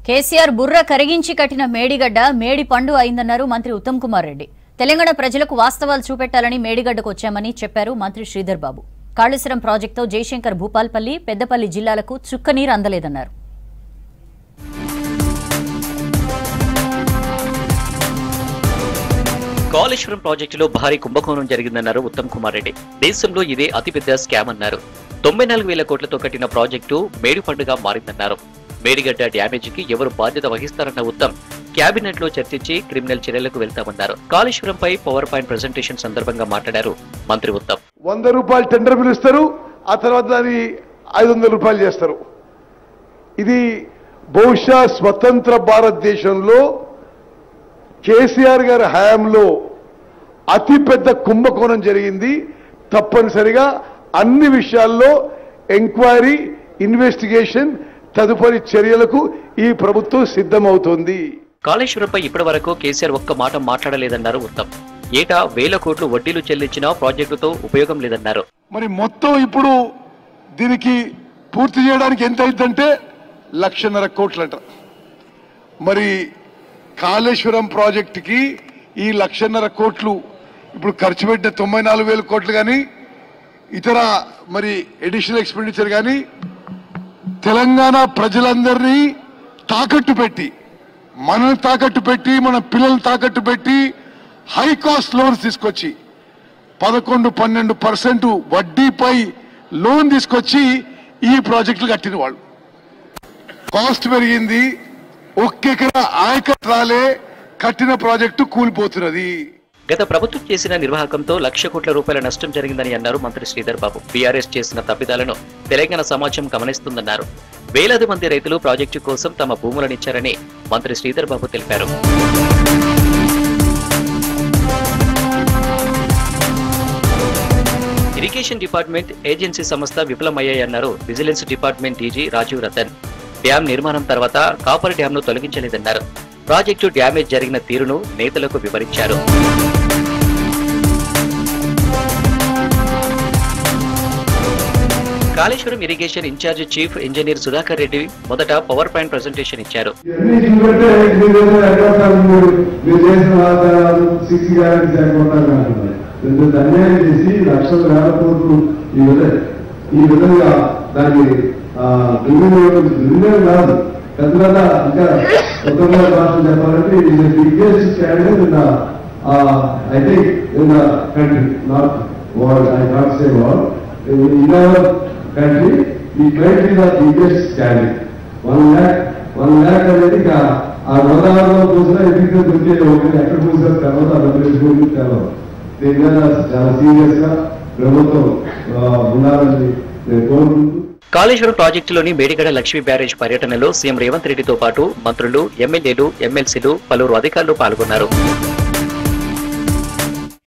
కేసీఆర్ బుర్ర కరిగించి కట్టిన మేడిగడ్డ మేడి పండు అయిందన్నారు మంత్రి ఉత్తమ్ కుమార్ రెడ్డి. తెలంగాణ ప్రజలకు వాస్తవాలు చూపెట్టాలని మేడిగడ్డకు వచ్చామని చెప్పారు మంత్రి శ్రీధర్ బాబు. కాళేశ్వరం ప్రాజెక్టుతో జయశంకర్, భూపాల్పల్లి, పెద్దపల్లి జిల్లాలకు చుక్కనీరు అందలేదన్నారు. కాళేశ్వరం ప్రాజెక్టులో భారీ కుంభకోణం జరిగిందన్నారు ఉత్తమ్ కుమార్ రెడ్డి. దేశంలో ఇదే అతిపెద్ద స్కామ్ అన్నారు. 94,000 కోట్లతో కట్టిన ప్రాజెక్టు మేడి పండుగ మారిందన్నారు. మేడిగడ్డ డ్యామేజీకి ఎవరు బాధ్యత వహిస్తారన్న ఉత్తమ్ కేబినెట్ లో చర్చించి క్రిమినల్ చర్యలకు వెళ్తామన్నారు. కాళేశ్వరంపై పవర్ పాయింట్ ప్రెజెంటేషన్ సందర్భంగా మాట్లాడారు మంత్రి ఉత్తమ్. 100 రూపాయలు టెండర్ పిలుస్తారు, ఆ తర్వాత దాన్ని 500 రూపాయలు చేస్తారు. ఇది బహుశా స్వతంత్ర భారతదేశంలో కేసీఆర్ గారి హయాంలో అతిపెద్ద కుంభకోణం జరిగింది. తప్పనిసరిగా అన్ని విషయాల్లో ఎంక్వైరీ, ఇన్వెస్టిగేషన్, తదుపరి చర్యలకు ఈ ప్రభుత్వం సిద్ధమవుతోంది. కాళేశ్వరంపై ఇప్పటి వరకు కేసీఆర్ ఒక్క మాట మాట్లాడలేదన్నారు ఉత్తమ్. ఏటా 1000 కోట్లు వడ్డీలు చెల్లించినా ప్రాజెక్టుతో ఉపయోగం లేదన్నారు. మరి మొత్తం ఇప్పుడు దీనికి పూర్తి చేయడానికి ఎంత అయిందంటే 1,50,000 కోట్లంట. మరి కాళేశ్వరం ప్రాజెక్టుకి ఈ 1,50,000 కోట్లు ఇప్పుడు ఖర్చు పెట్టిన 94,000 కోట్లు కానీ ఇతర మరి అడిషనల్ ఎక్స్పెండిచర్ కానీ తెలంగాణ ప్రజలందరినీ తాకట్టు పెట్టి, మనల్ని తాకట్టు పెట్టి, మన పిల్లల్ని తాకట్టు పెట్టి హై కాస్ట్ లోన్స్ తీసుకొచ్చి 11-12% వడ్డీపై లోన్ తీసుకొచ్చి ఈ ప్రాజెక్టులు కట్టిన వాళ్ళు. కాస్ట్ పెరిగింది, ఒక్కెకరా ఆయకట్టు రాలే, కట్టిన ప్రాజెక్టు కూలిపోతున్నది. గత ప్రభుత్వం చేసిన నిర్వాహకంతో 1,00,000 కోట్ల రూపాయల నష్టం జరిగిందని అన్నారు మంత్రి శ్రీధర్ బాబు. బీఆర్ఎస్ చేసిన తప్పిదాలను తెలంగాణ సమాజం గమనిస్తుందన్నారు. వేలాది మంది రైతులు ప్రాజెక్టు కోసం తమ భూములనిచ్చారని మంత్రి శ్రీధర్ బాబు తెలిపారు. ఇరిగేషన్ డిపార్ట్మెంట్, ఏజెన్సీ సంస్థ విఫలమయ్యాయన్నారు vigilance department DG Rajeev Ratan. Dam నిర్మాణం తర్వాత కాపర్ డ్యాంను తొలగించలేదన్నారు. ప్రాజెక్టు డ్యామేజ్ జరిగిన తీరును నేతలకు వివరించారు. Kaleshwaram irrigation in charge chief engineer Sudhakar Reddy మొదట పవర్ పాయింట్ ప్రెజెంటేషన్ ఇచ్చారు. చెప్పాలంటే ఇది biggest scandal in I think in the country, not world. I can't say world. In our country ఈ country the biggest scandal. 1 lakh అనేది ఆ గోదావరిలో చూసినా ఎదిగితే దొరికే ఒకటి ఎక్కడ చూసారు తెలవదు, అభివృద్ధి తెలవదు. దీని మీద చాలా సీరియస్ గా ప్రభుత్వం ఉండాలని నేను కోరుకుంటూ. కాళేశ్వరం ప్రాజెక్టులోని మేడిగడ్డ లక్ష్మీ బ్యారేజ్ పర్యటనలో సీఎం రేవంత్ రెడ్డితో పాటు మంత్రులు, ఎమ్మెల్యేలు, ఎమ్మెల్సీలు, పలువురు అధికారులు పాల్గొన్నారు.